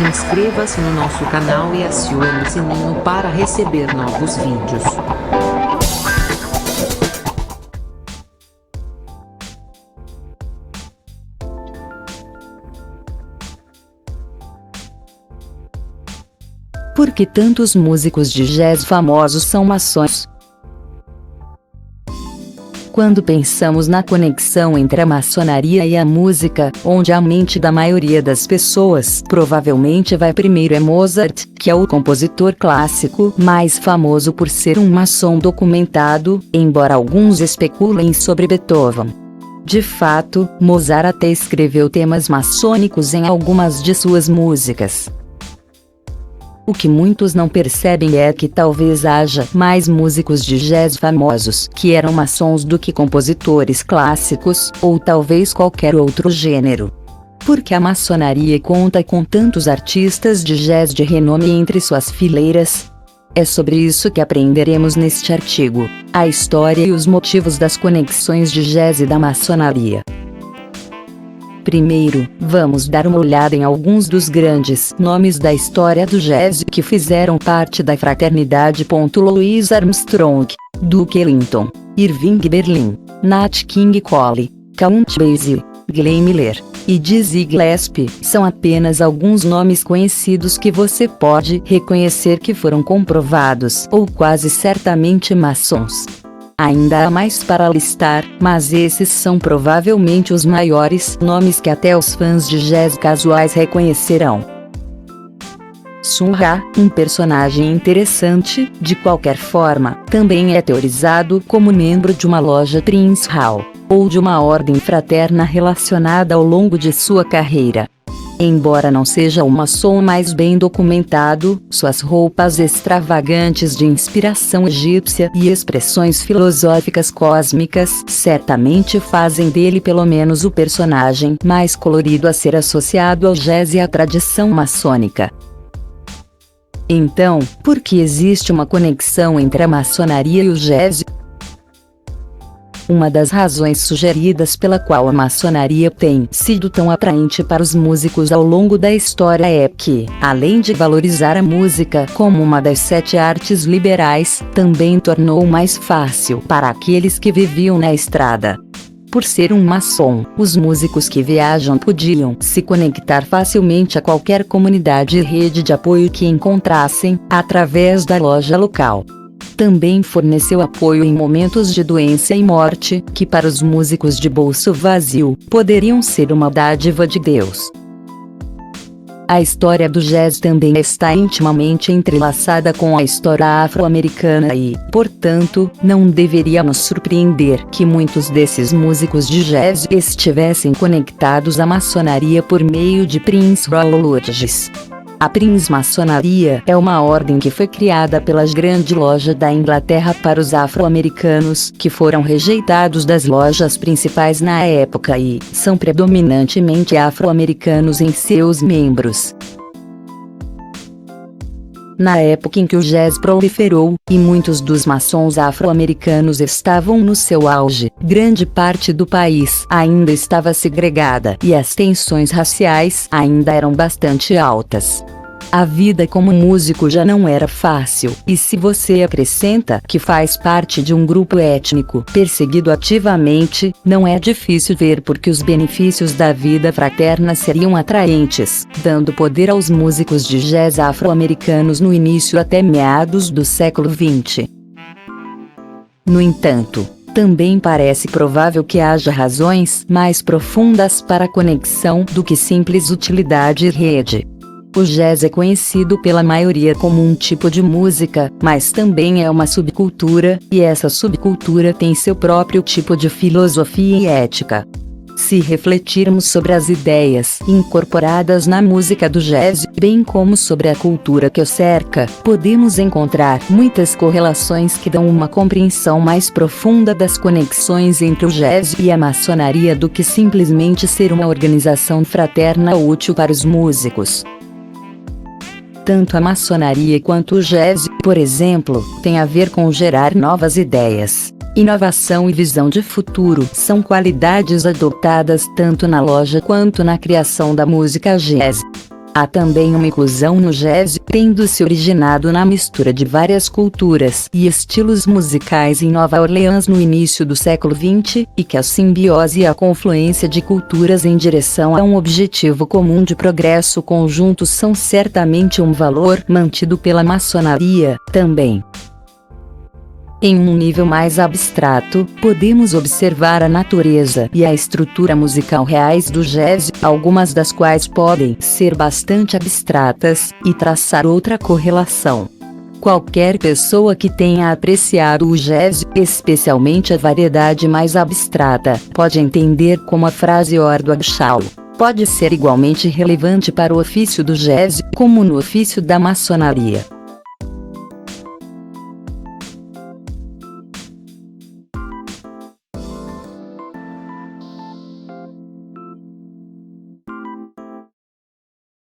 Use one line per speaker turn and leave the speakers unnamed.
Inscreva-se no nosso canal e acione o sininho para receber novos vídeos.
Por que tantos músicos de jazz famosos são maçons? Quando pensamos na conexão entre a maçonaria e a música, onde a mente da maioria das pessoas provavelmente vai primeiro é Mozart, que é o compositor clássico mais famoso por ser um maçom documentado, embora alguns especulem sobre Beethoven. De fato, Mozart até escreveu temas maçônicos em algumas de suas músicas. O que muitos não percebem é que talvez haja mais músicos de jazz famosos que eram maçons do que compositores clássicos, ou talvez qualquer outro gênero. Porque a maçonaria conta com tantos artistas de jazz de renome entre suas fileiras? É sobre isso que aprenderemos neste artigo: a história e os motivos das conexões de jazz e da maçonaria. Primeiro, vamos dar uma olhada em alguns dos grandes nomes da história do jazz que fizeram parte da fraternidade. Louis Armstrong, Duke Ellington, Irving Berlin, Nat King Cole, Count Basie, Glenn Miller e Dizzy Gillespie são apenas alguns nomes conhecidos que você pode reconhecer que foram comprovados ou quase certamente maçons. Ainda há mais para listar, mas esses são provavelmente os maiores nomes que até os fãs de jazz casuais reconhecerão. Sun Ra, um personagem interessante, de qualquer forma, também é teorizado como membro de uma loja Prince Hall, ou de uma ordem fraterna relacionada ao longo de sua carreira. Embora não seja o maçom mais bem documentado, suas roupas extravagantes de inspiração egípcia e expressões filosóficas cósmicas certamente fazem dele pelo menos o personagem mais colorido a ser associado ao jazz e à tradição maçônica. Então, por que existe uma conexão entre a maçonaria e o jazz? Uma das razões sugeridas pela qual a maçonaria tem sido tão atraente para os músicos ao longo da história é que, além de valorizar a música como uma das 7 artes liberais, também tornou mais fácil para aqueles que viviam na estrada. Por ser um maçom, os músicos que viajam podiam se conectar facilmente a qualquer comunidade e rede de apoio que encontrassem, através da loja local. Também forneceu apoio em momentos de doença e morte, que para os músicos de bolso vazio, poderiam ser uma dádiva de Deus. A história do jazz também está intimamente entrelaçada com a história afro-americana e, portanto, não deveria nos surpreender que muitos desses músicos de jazz estivessem conectados à maçonaria por meio de Prince Lodges. A Prince Maçonaria é uma ordem que foi criada pela Grande Loja da Inglaterra para os afro-americanos que foram rejeitados das lojas principais na época e são predominantemente afro-americanos em seus membros. Na época em que o jazz proliferou, e muitos dos maçons afro-americanos estavam no seu auge, grande parte do país ainda estava segregada e as tensões raciais ainda eram bastante altas. A vida como músico já não era fácil, e se você acrescenta que faz parte de um grupo étnico perseguido ativamente, não é difícil ver por que os benefícios da vida fraterna seriam atraentes, dando poder aos músicos de jazz afro-americanos no início até meados do século XX. No entanto, também parece provável que haja razões mais profundas para a conexão do que simples utilidade e rede. O jazz é conhecido pela maioria como um tipo de música, mas também é uma subcultura, e essa subcultura tem seu próprio tipo de filosofia e ética. Se refletirmos sobre as ideias incorporadas na música do jazz, bem como sobre a cultura que o cerca, podemos encontrar muitas correlações que dão uma compreensão mais profunda das conexões entre o jazz e a maçonaria do que simplesmente ser uma organização fraterna útil para os músicos. Tanto a maçonaria quanto o jazz, por exemplo, têm a ver com gerar novas ideias. Inovação e visão de futuro são qualidades adotadas tanto na loja quanto na criação da música jazz. Há também uma inclusão no jazz, tendo se originado na mistura de várias culturas e estilos musicais em Nova Orleans no início do século XX, e que a simbiose e a confluência de culturas em direção a um objetivo comum de progresso conjunto são certamente um valor mantido pela maçonaria, também. Em um nível mais abstrato, podemos observar a natureza e a estrutura musical reais do jazz, algumas das quais podem ser bastante abstratas, e traçar outra correlação. Qualquer pessoa que tenha apreciado o jazz, especialmente a variedade mais abstrata, pode entender como a frase Ordwag Shaw pode ser igualmente relevante para o ofício do jazz, como no ofício da maçonaria.